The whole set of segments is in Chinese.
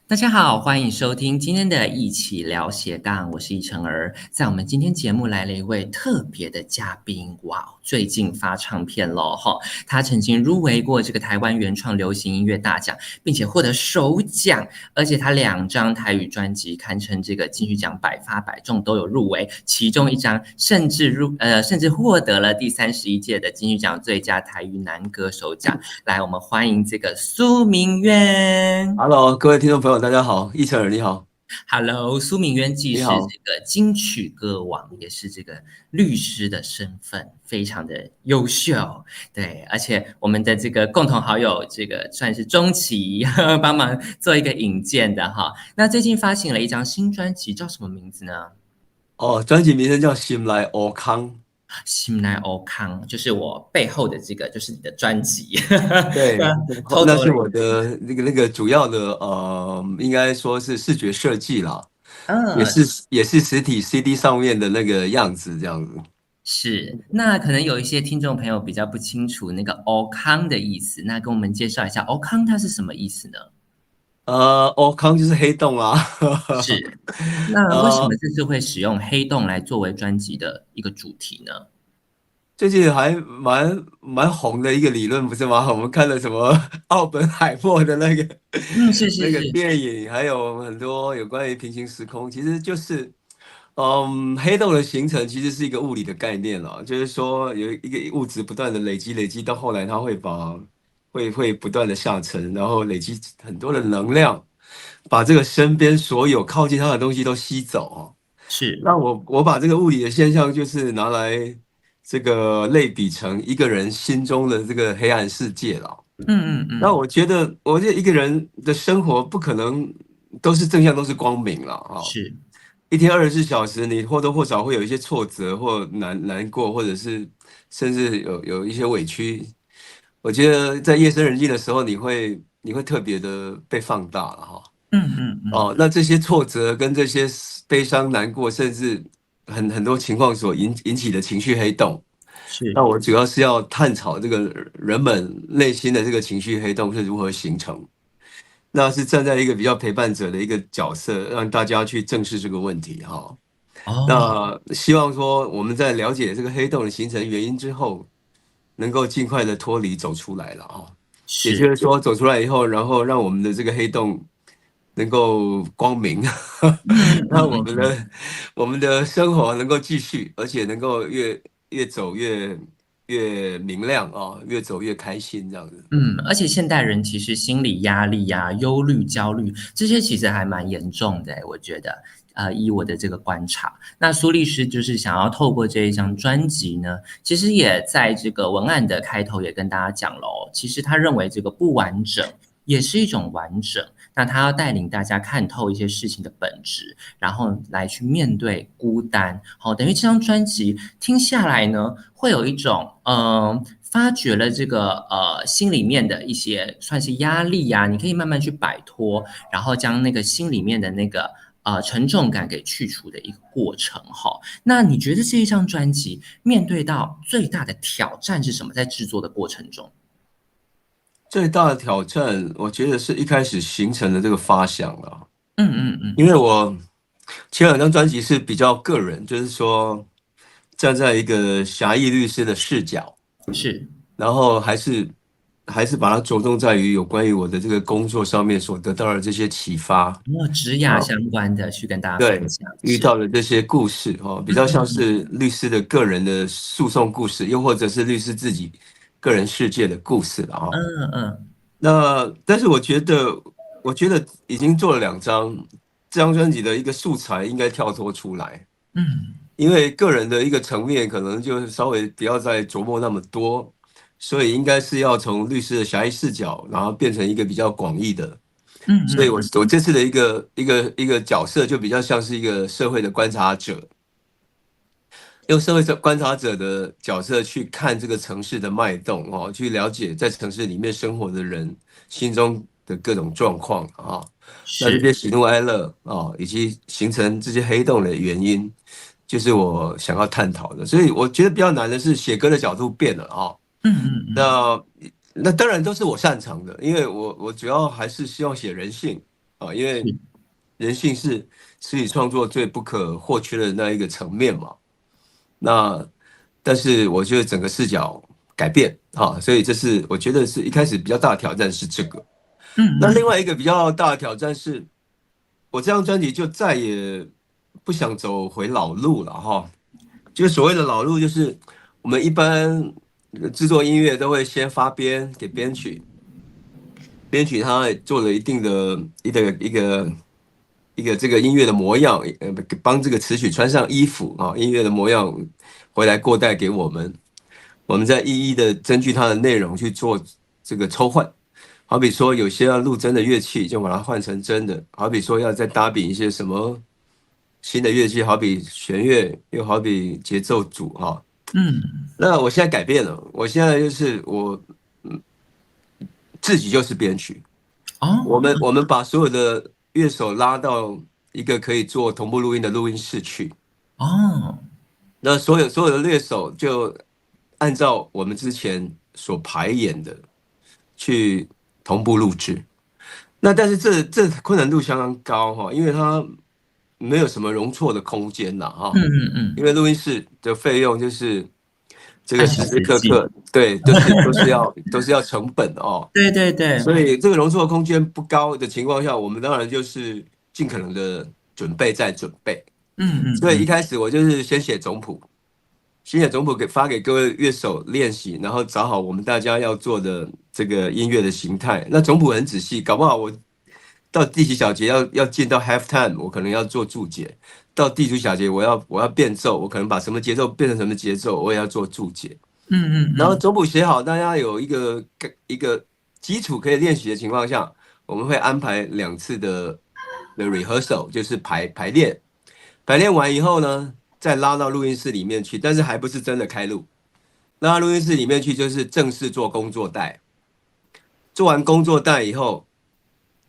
大家好，欢迎收听今天的一起聊斜杠，我是易晨儿。在我们今天节目来了一位特别的嘉宾，哇，最近发唱片咯哈，他曾经入围过这个台湾原创流行音乐大奖，并且获得首奖，而且他2张台语专辑堪称这个金曲奖百发百中都有入围，其中一张甚至获得了第31届的金曲奖最佳台语男歌手奖。来，我们欢迎这个苏明渊。Hello，各位听众朋友，大家好，易晨儿你好，Hello，苏明渊既是这你好。个金曲歌王，也是这个律师的身份，非常的优秀。对，而且我们的这个共同好友，这个算是钟琪帮忙做一个引荐的哈。那最近发行了一张新专辑，叫什么名字呢？哦，专辑名称叫《心来欧康》，心奈欧康，就是我背后的这个，就是你的专辑。对，偷偷的，那是我的那个主要的应该说是视觉设计啦，也嗯，是也是实体 CD 上面的那个样子这样子。是，那可能有一些听众朋友比较不清楚那个欧康的意思，那跟我们介绍一下欧康它是什么意思呢？欧康就是黑洞啊，是，那为什么呃，这次会使用黑洞来作为专辑的一个主题呢？最近还蛮红的一个理论不是吗？我们看了什么奥本海默的那个 嗯，是那个是是，电影，还有很多有关于平行时空，其实就是。黑洞的形成其实是一个物理的概念了，就是说有一个物质不断的累积到后来它会不断的下沉，然后累积很多的能量，把这个身边所有靠近它的东西都吸走哦。是，那我把这个物理的现象就是拿来这个类比成一个人心中的这个黑暗世界了。那嗯嗯嗯，我觉得一个人的生活不可能都是正向都是光明了啊。是，一天24小时，你或多或少会有一些挫折或难过，或者是甚至有一些委屈。我觉得在夜深人静的时候，你会特别的被放大了哈。嗯嗯嗯，哦，那这些挫折跟这些悲伤、难过，甚至很多情况所引起的情绪黑洞。那是，我主要是要探讨这个人们内心的这个情绪黑洞是如何形成。那是站在一个比较陪伴者的一个角色，让大家去正视这个问题哈。哦，那希望说我们在了解这个黑洞的形成原因之后，能够尽快的脱离走出来了哈。也就是，是说，走出来以后，然后让我们的这个黑洞能够光明，嗯嗯让嗯嗯嗯。我们的生活能够继续，而且能够越走越明亮啊，越走越开心这样子。嗯，而且现代人其实心理压力呀、忧虑、焦虑这些其实还蛮严重的，我觉得。依我的这个观察，那苏律师就是想要透过这一张专辑呢，其实也在这个文案的开头也跟大家讲了哦，其实他认为这个不完整也是一种完整，那他要带领大家看透一些事情的本质，然后来去面对孤单。好，等于这张专辑听下来呢，会有一种发掘了这个心里面的一些算是压力呀、你可以慢慢去摆脱，然后将那个心里面的那个沉重感给去除的一个过程哈。那你觉得这一张专辑面对到最大的挑战是什么？在制作的过程中，最大的挑战，我觉得是一开始形成的这个发想啊，嗯嗯嗯，因为我前2张专辑是比较个人，就是说站在一个侠义律师的视角，是，然后还是把它着重在于有关于我的这个工作上面所得到的这些启发职涯啊，相关的去跟大家分对，享，是，遇到的这些故事哦，比嗯较像嗯是律师的个人的诉讼故事，又或者是律师自己个人世界的故事了啊。嗯嗯但是我觉得已经做了2张，这张专辑的一个素材应该跳脱出来，嗯因为个人的一个层面可能就是稍微不要再琢磨那么多，所以应该是要从律师的狭义视角，然后变成一个比较广义的。所以我嗯嗯嗯，我这次的一个角色就比较像是一个社会的观察者，用社会观察者的角色去看这个城市的脉动哦，去了解在城市里面生活的人心中的各种状况啊。那这些是。喜怒哀乐啊，以及形成这些黑洞的原因，就是我想要探讨的。所以我觉得比较难的是写歌的角度变了啊。嗯嗯嗯，那当然都是我擅长的，因为我主要还是希望写人性。啊，因为是，人性是词曲创作最不可或缺的那一个层面嘛。那但是我觉得整个视角改变啊，所以这是我觉得是一开始比较大的挑战是这个。嗯嗯，那另外一个比较大的挑战是，我这张专辑就再也不想走回老路了哈。就是所谓的老路，就是我们一般制作音乐都会先发编给编曲，编曲他做了一定的一个这个音乐的模样，帮这个词曲穿上衣服啊，音乐的模样回来过带给我们，我们再一一的根据它的内容去做这个抽换。好比说有些要录真的乐器，就把它换成真的；好比说要再搭比一些什么新的乐器，好比弦乐，又好比节奏组哈。嗯，那我现在改变了，我现在就是自己就是编曲。哦我们把所有的乐手拉到一个可以做同步录音的录音室去，哦，那所有的乐手就按照我们之前所排演的去同步录制。那但是这困难度相当高哈，因为它没有什么容错的空间呐嗯哈，嗯嗯，因为录音室的费用就是这个按小时时时计，刻刻，对，都是要成本哦。对对对，所以这个容错空间不高的情况下，我们当然就是尽可能的准备再准备。嗯嗯所以一嗯，开始我就是先写总谱，先写总谱发给各位乐手练习，然后找好我们大家要做的这个音乐的形态。那总谱很仔细，搞不好我到第几小节要进到 half time，我可能要做注解；到第几小节我要变奏，我可能把什么节奏变成什么节奏，我也要做注解。嗯嗯嗯，然后总谱写好，大家有一个基础可以练习的情况下，我们会安排2次的 rehearsal，就是排练。排练完以后呢，再拉到录音室里面去，但是还不是真的开录。拉到录音室里面去就是正式做工作带，做完工作带以后，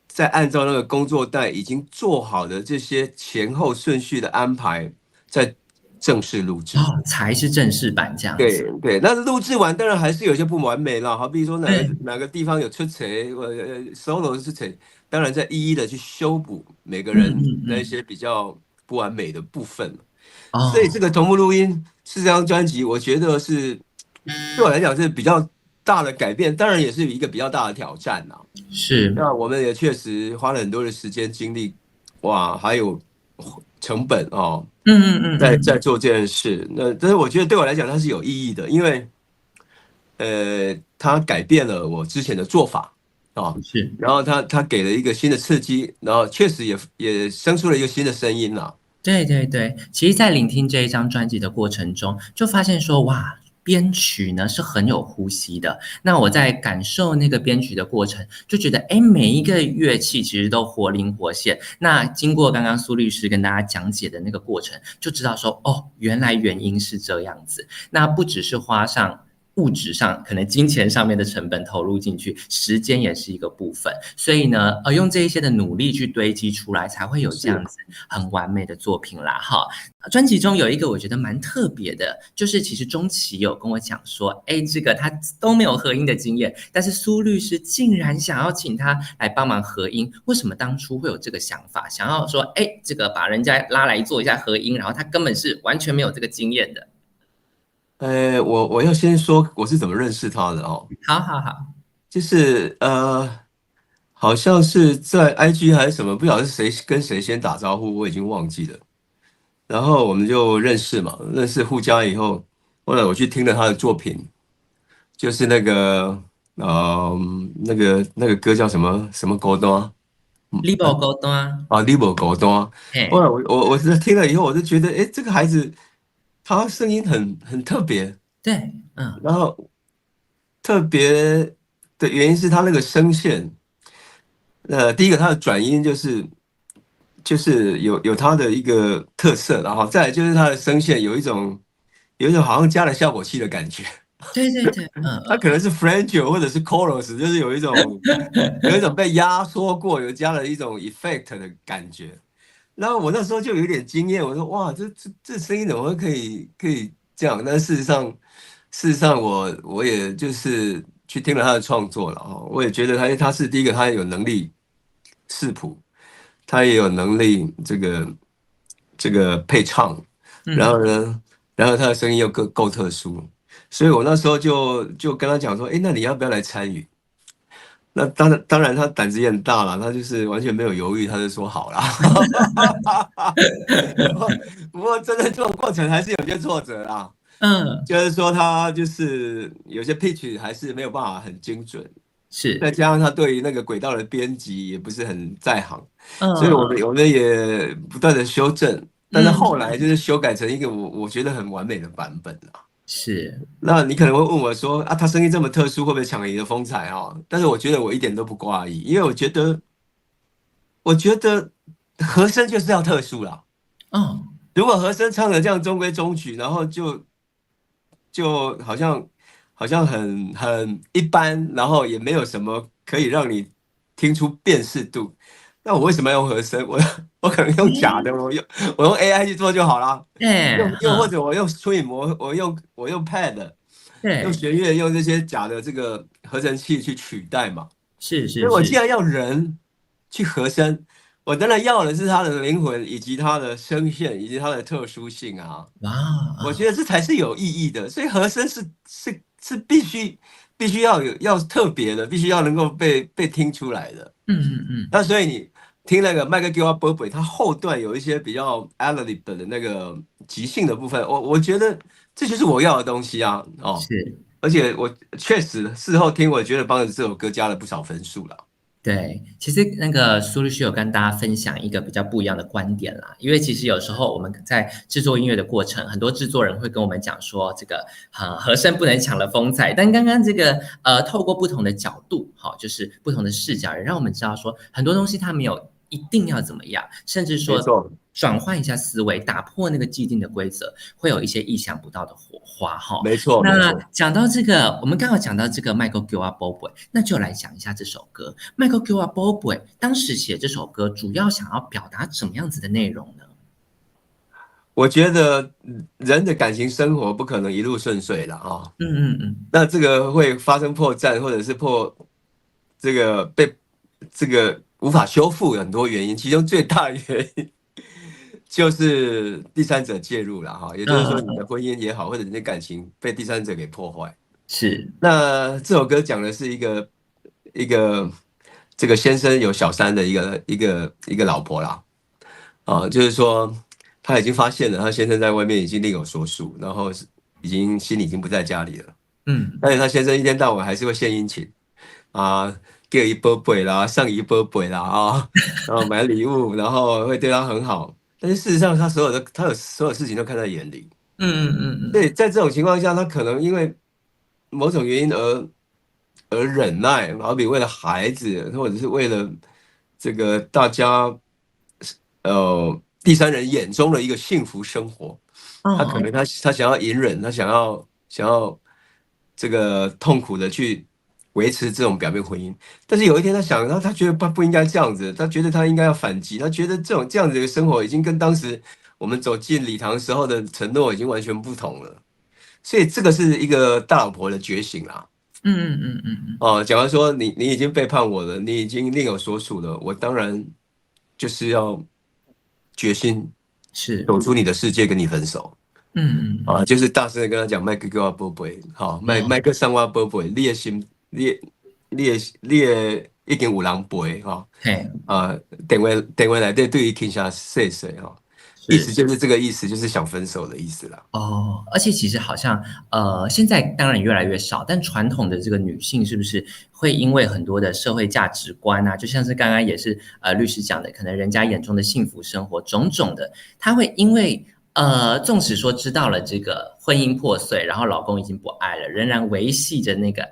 再按照那个工作带已经做好的这些前后顺序的安排，再正式录制。哦，才是正式版这样子，对对，那录制完当然还是有些不完美啦，好比说哪个对，哪个地方有出错，solo 的出错，当然在一一的去修补每个嗯人嗯嗯，那一些比较不完美的部分。所以哦，这个同步录音是这张专辑，我觉得是对我来讲是比较大的改变，当然也是一个比较大的挑战呐。是，那我们也确实花了很多的时间精力，哇，还有成本哦，嗯嗯嗯在嗯，做这件事。那但是我觉得对我来讲它是有意义的，因为它改变了我之前的做法啊，是。然后它给了一个新的刺激，然后确实也生出了一个新的声音啦。对对对，其实，在聆听这一张专辑的过程中，就发现说，哇，编曲呢是很有呼吸的。那我在感受那个编曲的过程，就觉得，哎，每一个乐器其实都活灵活现。那经过刚刚苏律师跟大家讲解的那个过程，就知道说，哦，原来原因是这样子。那不只是花上物质上，可能金钱上面的成本投入进去，时间也是一个部分。所以呢，用这一些的努力去堆积出来，才会有这样是，子很完美的作品啦。哈，专辑中有一个我觉得蛮特别的，就是其实钟琪有跟我讲说，哎，这个他都没有合音的经验，但是苏律师竟然想要请他来帮忙合音，为什么当初会有这个想法，想要说，哎，这个把人家拉来做一下合音，然后他根本是完全没有这个经验的。我要先说我是怎么认识他的哦，好好好，就是好像是在 IG 还是什么，不晓得是谁跟谁先打招呼，我已经忘记了。然后我们就认识嘛，认识互加以后，后来我去听了他的作品，就是那个歌叫什么什么高端你无孤单，啊，你无高端。后来嘿，我是听了以后，我就觉得，哎，这个孩子他声音很特别，对，嗯，然后特别的原因是他那个声线，第一个他的转音就是有他的一个特色，然后再来就是他的声线有一种好像加了效果器的感觉，对对对，它可能是 French 或者是 chorus，就是有一种被压缩过，有加了一种 effect 的感觉。然后我那时候就有点惊艳，我说哇，这声音怎么会可以这样？但事实上我也就是去听了他的创作了哦，我也觉得他是第一个，他有能力视谱，他也有能力这个配唱，然嗯后呢，然后他的声音又够特殊，所以我那时候就跟他讲说，哎，那你要不要来参与？那当然他胆子也很大了，他就是完全没有犹豫，他就说好啦。不过真的这种过程还是有些挫折啦，嗯，就是说他就是有些 pitch 还是没有办法很精准，再是，加上他对于那个轨道的编辑也不是很在行，所以我们嗯我们也不断的修正，但是后来嗯，就是修改成一个我觉得很完美的版本啦。是，那你可能会问我说啊，他声音这么特殊，会不会抢了你的风采啊？但是我觉得我一点都不挂意，因为我觉得和声就是要特殊啦。哦，如果和声唱的这样中规中矩，然后就好像很一般，然后也没有什么可以让你听出辨识度，那我为什么要用和声？我可能用假的，我用 AI 去做就好啦。又或哎，者我用 Stream，我用 Pad，用对，弦乐，用这些假的这个合成器去取代嘛。是所以是是，我既然要人去和声，我当然要的是他的灵魂，以及他的声线，以及他的特殊性啊。哇我觉啊，得这才是有意义的。所以和声是必须要特别的，必须要能够被听出来的。嗯，那所以你听那个麦克 g i l l b u r b y 它后段有一些比较 ad-lib 的那个即兴的部分，我觉得这就是我要的东西啊。哦，是。而且我确实事后听，我觉得帮着这首歌加了不少分数了。对，其实那个苏律师有跟大家分享一个比较不一样的观点啦，因为其实有时候我们在制作音乐的过程，很多制作人会跟我们讲说，这个和声不能抢了风采，但刚刚这个透过不同的角度，好，就是不同的视角，也让我们知道说很多东西它没有一定要怎么样，甚至说没错，转换一下思维，打破那个既定的规则，会有一些意想不到的火花哈。没错，没那错。讲到这个，我们刚好讲到这个 Michael g i l l a b o b o y 那就来讲一下这首歌。Michael g i l l a b o b o y 当时写这首歌，主要想要表达什么样子的内容呢？我觉得人的感情生活不可能一路顺遂了啊。嗯，那这个会发生破绽，或者是这个被这个无法修复，有很多原因，其中最大的原因就是第三者介入了哈。也就是说，你的婚姻也好，或者你的感情被第三者给破坏。是，那这首歌讲的是一个这个先生有小三的一个老婆啦。啊，就是说他已经发现了他先生在外面已经另有所属，然后心里已经不在家里了。嗯，但是他先生一天到晚还是会献殷勤啊，给一波鬼啦，上一波鬼啦啊，然后买礼物，然后会对他很好。但是事实上，他有所有事情都看在眼里。对，嗯，在这种情况下，他可能因为某种原因而忍耐，好比为了孩子，或者是为了这个大家第三人眼中的一个幸福生活，他可能哦，他想要隐忍，他想要这个痛苦的去维持这种表面婚姻，但是有一天他想，他觉得他不应该这样子，他觉得他应该要反击，他觉得这样子的生活已经跟当时我们走进礼堂时候的承诺已经完全不同了，所以这个是一个大老婆的觉醒啦。哦，假如说你已经背叛我了，你已经另有所属了，我当然就是要决心是，走出你的世界，跟你分手啊！就是大声的跟他讲，麦克给我波贝，好，麦克上我波贝，你的心，你的已经有人陪哈。嘿，啊，电话来对于听下碎碎哈，意思是。就是这个意思，就是想分手的意思啦。哦，而且其实好像现在当然越来越少，但传统的这个女性是不是会因为很多的社会价值观啊，就像是刚刚也是律师讲的，可能人家眼中的幸福生活种种的，她会因为纵使说知道了这个婚姻破碎，然后老公已经不爱了，仍然维系着那个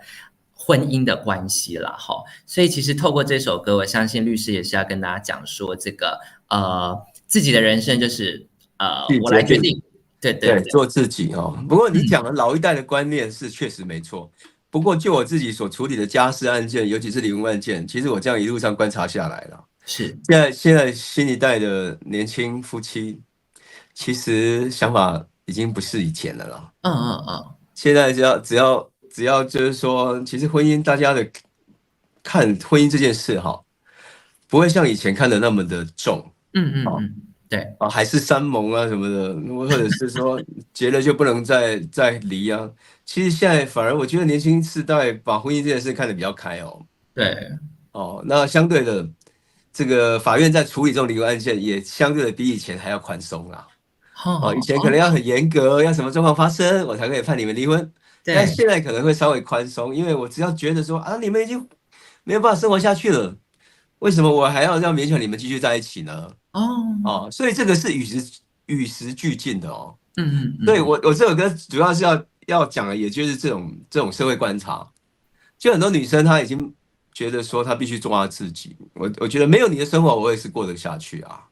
婚姻的关系了哈。所以其实透过这首歌，我相信律师也是要跟大家讲说，这个自己的人生就是拒我绝自己。来决定。对对对，对，做自己哦。不过你嗯，讲的老一代的观念是确实没错。不过就我自己所处理的家事案件，尤其是离婚案件，其实我这样一路上观察下来了，是，现在新一代的年轻夫妻，其实想法已经不是以前的了。嗯，现在只要就是说，其实婚姻大家的看婚姻这件事哈，不会像以前看的那么的重。对啊，还是山盟啊什么的，或者是说结了就不能再离啊。其实现在反而我觉得年轻世代把婚姻这件事看得比较开哦。对，哦，那相对的，这个法院在处理这种离婚案件也相对的比以前还要宽松啦。哦，以哦前可能要很严格，要什么状况发生我才可以判你们离婚，但对，现在可能会稍微宽松，因为我只要觉得说啊，你们已经没有办法生活下去了，为什么我还要勉强你们继续在一起呢？哦，哦，所以这个是与时俱进的哦。所以嗯嗯嗯，我这首歌主要是要讲的，也就是这种社会观察。就很多女生她已经觉得说她必须做她自己，我觉得没有你的生活我也是过得下去啊。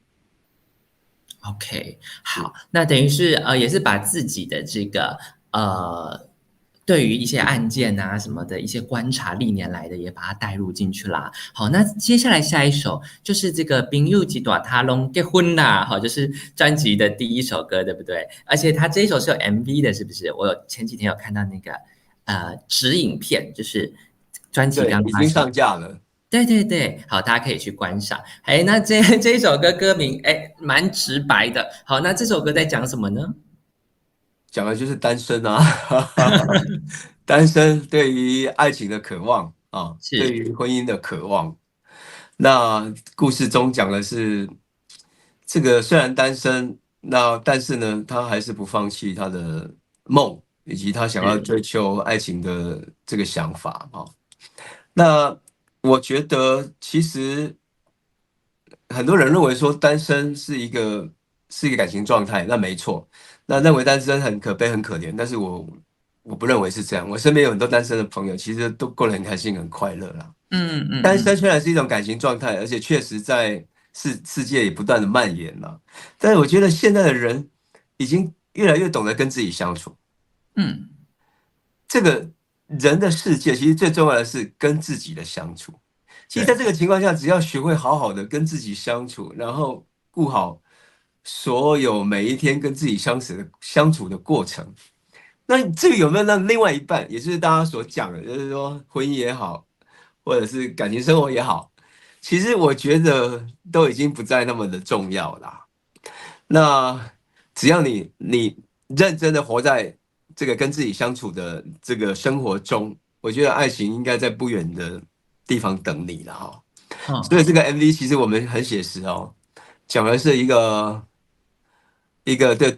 OK，是，好，那等于是也是把自己的这个对于一些案件啊什么的一些观察，历年来的也把它带入进去啦。好，那接下来下一首就是这个《朋友几朵他拢结婚啦》，好，就是专辑的第一首歌，对不对？而且它这一首是有 MV 的，是不是？我前几天有看到那个直影片，就是专辑对，刚发行。已经上架了。对对对，好，大家可以去观赏。哎，那这一首歌歌名，哎，蛮直白的。好，那这首歌在讲什么呢？讲的就是单身啊，单身对于爱情的渴望啊，对是于婚姻的渴望。那故事中讲的是，这个虽然单身，那但是呢，他还是不放弃他的梦，以及他想要是，追求爱情的这个想法啊。那我觉得，其实很多人认为说单身是一个感情状态，那没错。那认为单身很可悲、很可怜，但是我不认为是这样。我身边有很多单身的朋友，其实都过得很开心、很快乐啦。单身嗯嗯嗯虽然是一种感情状态，而且确实在世界也不断的蔓延了，但是我觉得现在的人已经越来越懂得跟自己相处。嗯，这个人的世界，其实最重要的是跟自己的相处。其实，在对，这个情况下，只要学会好好的跟自己相处，然后顾好所有每一天跟自己相处的过程，那这个有没有让另外一半，也就是大家所讲的，就是说婚姻也好，或者是感情生活也好，其实我觉得都已经不再那么的重要啦。那只要你认真的活在这个跟自己相处的这个生活中，我觉得爱情应该在不远的地方等你了哈。所以嗯，这个 MV 其实我们很写实哦，讲的是一个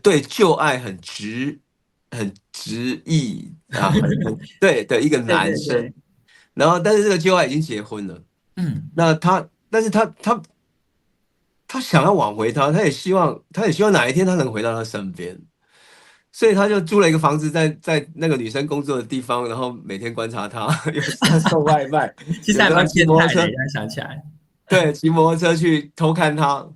对旧爱很执意啊，很对的一个对男生，对对，然后但是这个旧爱已经结婚了，嗯但是他想要挽回他，他也希望哪一天他能回到他身边，所以他就租了一个房子在那个女生工作的地方，然后每天观察她，有时候送外卖，其实还蛮有时候骑变态的，摩托车，现在想起来，对，骑摩托车去偷看她，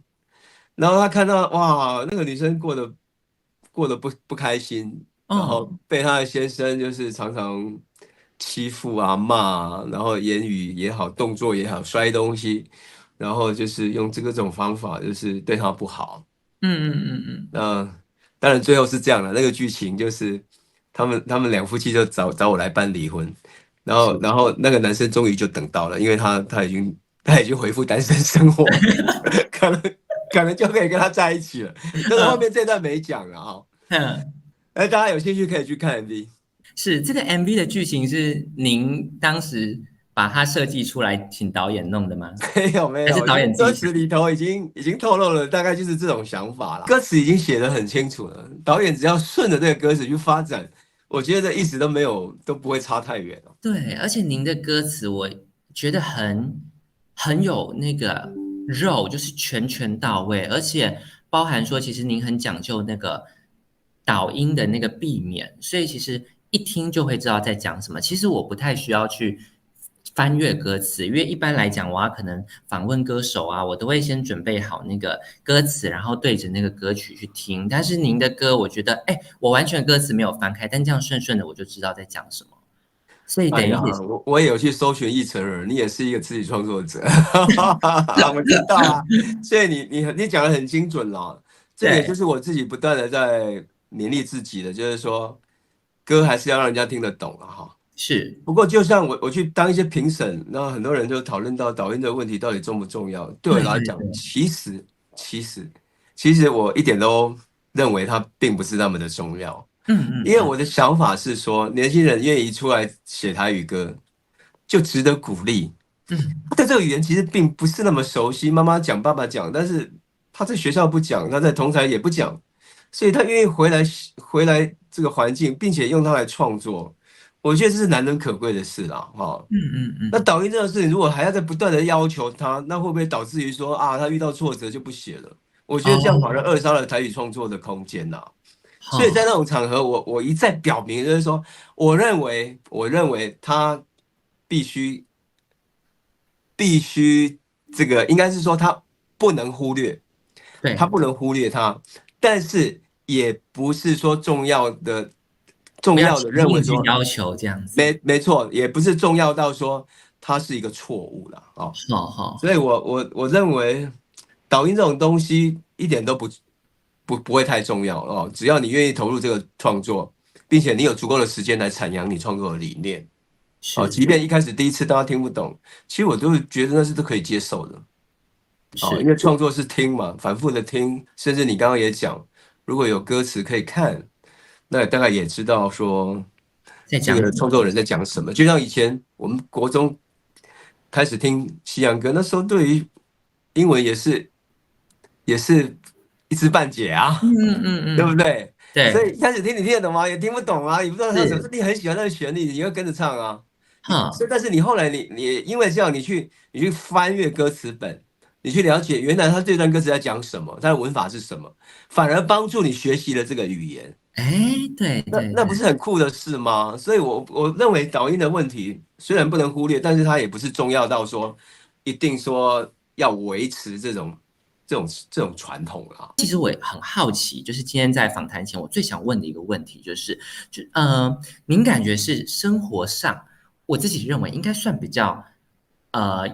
然后他看到哇，那个女生过得不开心，然后嗯被她的先生就是常常欺负啊骂啊，然后言语也好，动作也好，摔东西，然后就是用这种方法，就是对她不好。嗯，那当然最后是这样的，那个剧情就是他们两夫妻就找我来办离婚，然后是，然后那个男生终于就等到了，因为他已经恢复单身生活了，可能可能就可以跟他在一起了。但是后面这段没讲了啊，嗯，哎，大家有兴趣可以去看 MV。是这个 MV 的剧情是您当时把它设计出来，请导演弄的吗？没有没有，还是导就是歌演自己想？词里头已经透露了，大概就是这种想法啦。歌词已经写得很清楚了，导演只要顺着这个歌词去发展，我觉得一直都没有都不会差太远哦。对，而且您的歌词我觉得很有那个肉，就是全到位，而且包含说，其实您很讲究那个导音的那个避免，所以其实一听就会知道在讲什么。其实我不太需要去翻阅歌词，因为一般来讲，我要可能访问歌手啊，我都会先准备好那个歌词，然后对着那个歌曲去听。但是您的歌，我觉得，哎，我完全歌词没有翻开，但这样顺顺的我就知道在讲什么。所以哎呀，等于也是我也有去搜寻译成儿，你也是一个词曲创作者，我知道啊。所以你讲的很精准了，这个也就对，是我自己不断的在勉励自己的，就是说歌还是要让人家听得懂了哈。是，不过就像我去当一些评审，那很多人就讨论到导音的问题到底重不重要。对我对来讲，对对，其实其实我一点都认为它并不是那么的重要。嗯嗯嗯因为我的想法是说，年轻人愿意出来写台语歌，就值得鼓励。嗯，他对这个语言其实并不是那么熟悉，妈妈讲、爸爸讲，但是他在学校不讲，他在同台也不讲，所以他愿意回来这个环境，并且用它来创作，我觉得这是难能可贵的事啦，哈。嗯嗯嗯，那导音这个事情，如果还要再不断的要求他，那会不会导致于说啊，他遇到挫折就不写了？我觉得这样反而哦，扼杀了台语创作的空间呐。所以在好，那种场合，我一再表明，就是说，我认为他必须必须这个应该是说他不能忽略，他对，不能忽略他，但是也不是说重不要要的认为硬去说要求这样子，没错，也不是重要到说它是一个错误了啊。哦好好，所以我认为导音这种东西一点都不会太重要哦，只要你愿意投入这个创作，并且你有足够的时间来阐扬你创作的理念哦，是即便一开始第一次大家听不懂，其实我都觉得那是都可以接受的哦，因是，为创作是听嘛，反复的听，甚至你刚刚也讲，如果有歌词可以看，那大概也知道说在这讲什么？个创作人在讲什么。就像以前我们国中开始听西洋歌，那时候对于英文也是一知半解啊，嗯嗯对不嗯，对？所对，以一开始听你听得懂吗？也听不懂啊，也不知道他什么，是，你很喜欢那个旋律，你会跟着唱啊。哈，但是你后来你因为这样，你去翻阅歌词本，你去了解原来他这段歌词在讲什么，它的文法是什么，反而帮助你学习了这个语言。哎，对对对，那不是很酷的事吗？所以我认为导音的问题虽然不能忽略，但是它也不是重要到说一定说要维持这种传统啦。其实我也很好奇，就是今天在访谈前，我最想问的一个问题就是，您感觉是生活上，我自己认为应该算比较，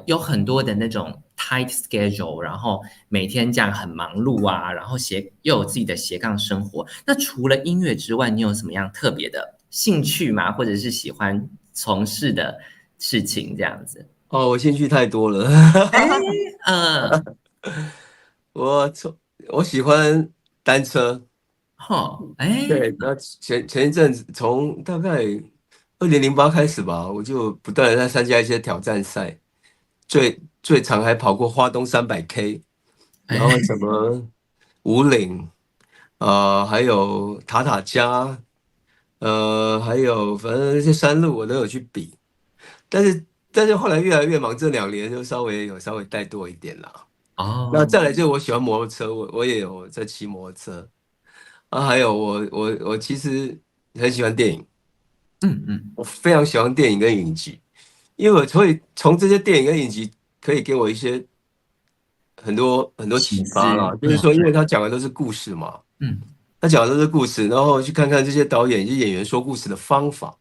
有很多的那种 tight schedule，然后每天这样很忙碌啊，然后又有自己的斜杠生活。那除了音乐之外，你有什么样特别的兴趣吗？或者是喜欢从事的事情这样子？哦，我兴趣太多了，哎，呃，我从我喜欢单车，哎，对，那前一阵子从大概2008开始吧，我就不断的在参加一些挑战赛，最长还跑过花东300K，然后哎，什么五岭，还有塔塔加，还有反正那些山路我都有去比，但是后来越来越忙，这2年就稍微带多一点啦。那哦，再来就是我喜欢摩托车，我也有在骑摩托车啊，还有我其实很喜欢电影，嗯嗯。我非常喜欢电影跟影集，因为我会从这些电影跟影集可以给我一些很多很多启醒思，发啦，就是嗯，说，因为他讲的都是故事嘛，嗯，他讲的都是故事，然后去看看这些导演以及演员说故事的方法，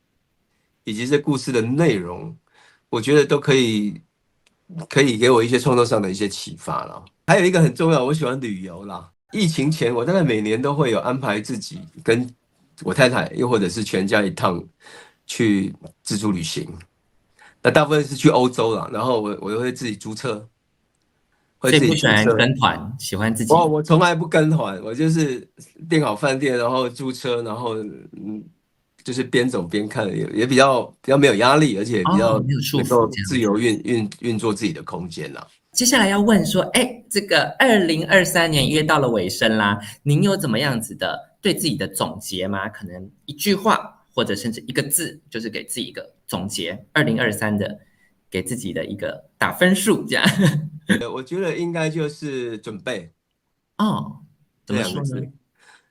以及这故事的内容，我觉得都可以给我一些创作上的一些启发了。还有一个很重要，我喜欢旅游啦。疫情前，我大概每年都会有安排自己跟我太太，又或者是全家一趟去自助旅行。那大部分是去欧洲啦，然后我又会自己租车，会自己所以不喜租车。欢跟团，喜欢自我己。我从来不跟团，我就是订好饭店，然后租车，然后就是边走边看，也比较没有压力，而且比哦，较没有束能够缚这样子。自由运作自己的空间啦。接下来要问说，哎，这个2023年约到了尾声啦，您有怎么样子的对自己的总结吗？可能一句话，或者甚至一个字，就是给自己一个总结，2023的给自己的一个打分数，这样。我觉得应该就是准备哦，怎这么说呢？两个字，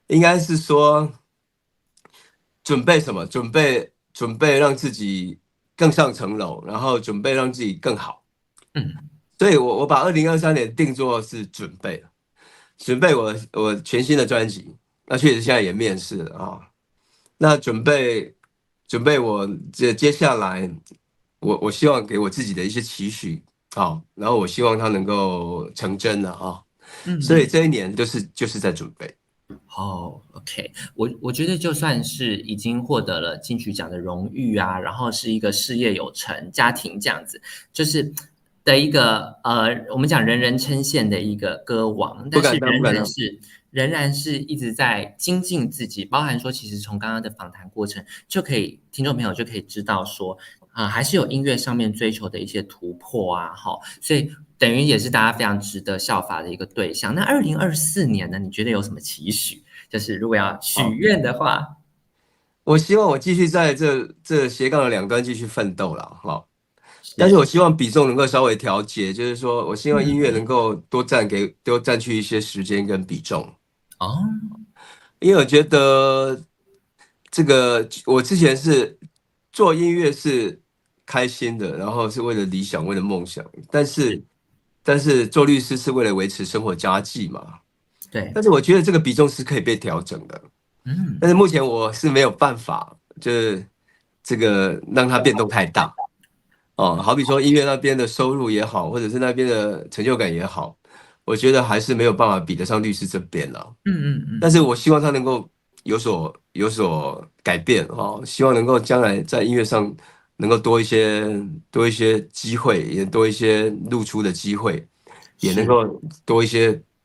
应该是说准备什么？准备让自己更上层楼，然后准备让自己更好。嗯，所以我把2023年定作是准备了，准备我全新的专辑。那确实现在也面试了啊。那准备我接下来，我希望给我自己的一些期许啊，然后我希望它能够成真了啊。所以嗯嗯，这一年就是在准备。哦，OK，我觉得就算是已经获得了金曲奖的荣誉啊，然后是一个事业有成、家庭这样子，就是的一个我们讲人人称羡的一个歌王，但是不敢当，不敢当。仍然是一直在精进自己，包含说，其实从刚刚的访谈过程就可以，听众朋友就可以知道说，还是有音乐上面追求的一些突破啊，哈，所以等于也是大家非常值得效法的一个对象。那2024年呢，你觉得有什么期许？就是如果要许好，愿的话，我希望我继续在这斜杠的两端继续奋斗了，哈。但是是，我希望比重能够稍微调节，就是说我希望音乐嗯，能够多占据一些时间跟比重，哦，因为我觉得这个我之前是做音乐是开心的，然后是为了理想，为了梦想，但是，是做律师是为了维持生活家计嘛。对，但是我觉得这个比重是可以被调整的，但嗯，是目前我是没有办法，就是这个让它变动太大。哦，好比说音乐那边的收入也好，或者是那边的成就感也好，我觉得还是没有办法比得上律师这边了。嗯嗯嗯，但是我希望他能够有所改变哦，希望能够将来在音乐上能够多一些机会，也多一些露出的机会，也能是，够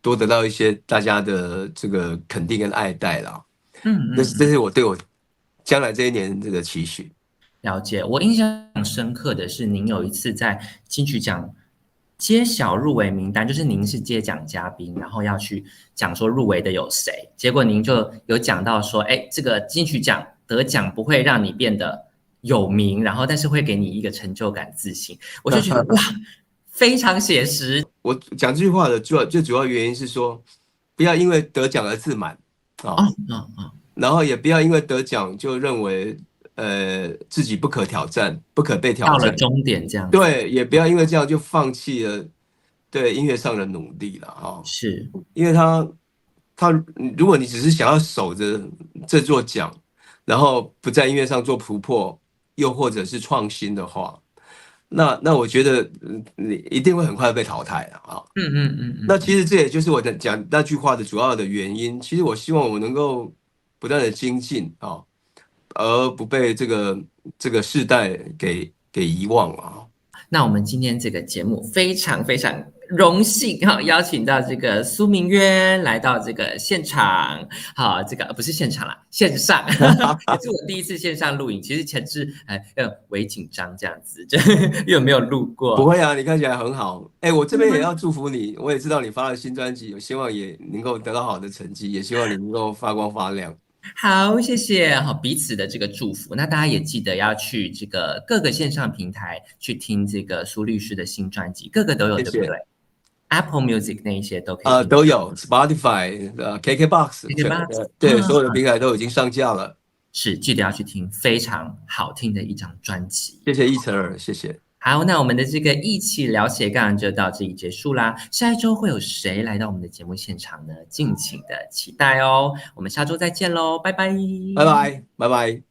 多得到一些大家的这个肯定跟爱戴啦。嗯嗯嗯。这是我对我将来这一年这个期许。了解，我印象很深刻的是，您有一次在金曲奖揭晓入围名单，就是您是接奖嘉宾，然后要去讲说入围的有谁，结果您就有讲到说，哎，这个金曲奖得奖不会让你变得有名，然后但是会给你一个成就感、自信，我就觉得哇，非常写实我讲这句话的最主要原因是说，不要因为得奖而自满哦，啊，嗯嗯，然后也不要因为得奖就认为自己不可挑战、不可被挑到了战，终点这样子，对，也不要因为这样就放弃了对音乐上的努力了啊，是因为他如果你只是想要守着这座奖，然后不在音乐上做突破，又或者是创新的话，那我觉得你一定会很快被淘汰的啊。嗯嗯嗯嗯嗯，那其实这也就是我的讲那句话的主要的原因。其实我希望我能够不断的精进啊，而不被这个世代给遗忘啊。那我们今天这个节目非常非常荣幸哈，邀请到这个苏明渊来到这个现场，好，这个不是现场啦，线上也是我第一次线上录影，其实前置微紧张这样子，就因为没有录过。不会啊，你看起来很好。哎，我这边也要祝福你，我也知道你发了新专辑，我希望也能够得到好的成绩，也希望你能够发光发亮。好，谢谢，好彼此的这个祝福。那大家也记得要去这个各个线上平台去听这个苏律师的新专辑，各个都有，对不对谢谢。？Apple Music 那一些都可以听。都有 Spotify、KKBox，谢谢 Max，对，所有的平台都已经上架了。是记得要去听，非常好听的一张专辑。谢谢一晨儿，谢谢。好，那我们的这个一起聊斜杠就到这里结束啦。下一周会有谁来到我们的节目现场呢？敬请的期待哦。我们下周再见喽，拜拜。拜拜，拜拜。